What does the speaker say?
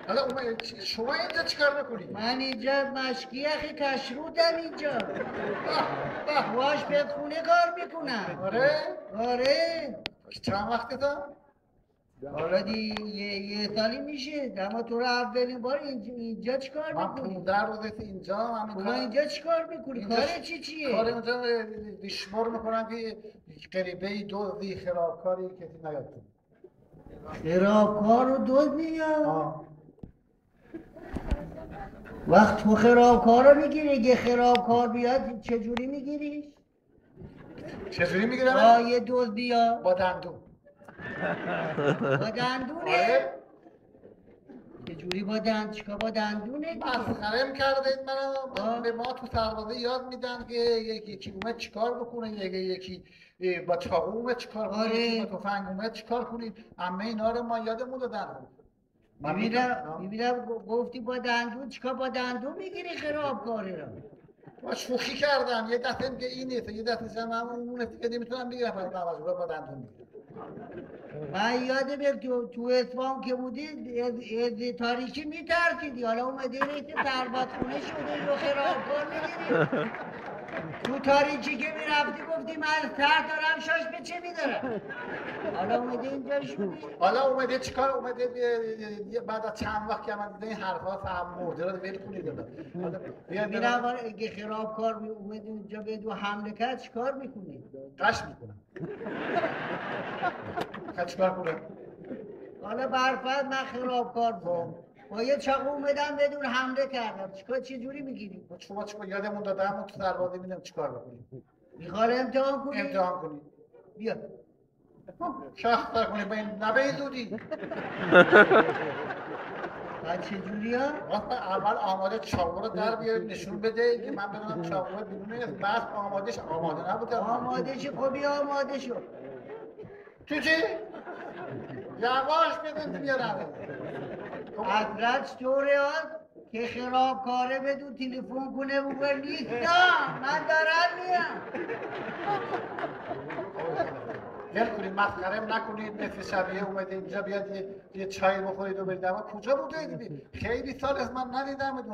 حالا شما اینجا چیکار میکنی؟ من اینجا مشکیخ کشرودم اینجا. واش به خونه کار میکنم. آره. چند وقتی تا؟ حالا یه سالی میشه. اما تو رو اولین بار اینجا چیکار میکنی؟ من 15 روزه اینجا تو اینجا چیکار میکنی؟ کار چیه؟ کار اینجا دیشمار میکنم که قریبه دزدی خرابکاری کسی نیاد تو. خرابکار و دزد میاد؟ وقت تو خرابکار رو میگیری؟ اگه خرابکار بیاد چجوری میگیریش؟ چجوری میگیرم؟ یه دزد بیاد با دندون. با دندونه؟ چجوری با دندون؟ چیکار با دندونه؟ مسخره کردید منو. به ما تو سربازی یاد میدن که یکی اومد چیکار بکنه، یکی با چاقو اومد چیکار کنه، با تفنگ اومد چیکار کنید. همه اینا رو ما یادمون دادن. میبینم گفتی با دندون. چیکار با دندون میگیری خرابکاری رو؟ با شوخی کردم. یه دفعه که این نیست، یه دفعه زن همونه دیگه نمیتونم بگیرم. پس نوازورا با دندون میگیرم. من یادم تو اصفهان که بودی از تاریکی میترسیدی. حالا اومدی رئیس سرباز خونه شده و خرابکار میگیری. تو تاریکی که میرفتی گفتی من سر دارم شاش به چه میدارم. حالا اومده اینجا شدی. حالا اومده چیکار؟ اومده بعد از چند وقت که من دیدم این حرفا فهم مرده رو ول کنید. میرم اگه خرابکار اومده اینجا بدو حمله کرد چیکار میکنی؟ قش میکنم. چیکار کنم؟ حالا برفت من خرابکار بودم. با یه چاقو اومدم بدون حمله کردم. چه جوری میگیری؟ شما چیکار یادمون دادم تو سربازی میدم چیکار بکنیم. میخواد امتحان کنی؟ امتحان کنی. بیا. شخص کنی به این نبه زودی. بعد چه جوری ها؟ اول آماده چاقو رو در بیارید نشون بده که من بدونم چاقو بیرون نیست. بس آماده نبوده. آماده شو. خب آماده شو. چی؟ یواش بدون بیارم. حضرت طوره ها که خرابکاره بدون تلفن کنه بگه نیستم من دارم میام. ول کنید، مسخرم نکنید. مثل شبیه اومده اینجا بیاد یه چای بخورید و برید. اما کجا بوده؟ خیلی سال از من ندیدم.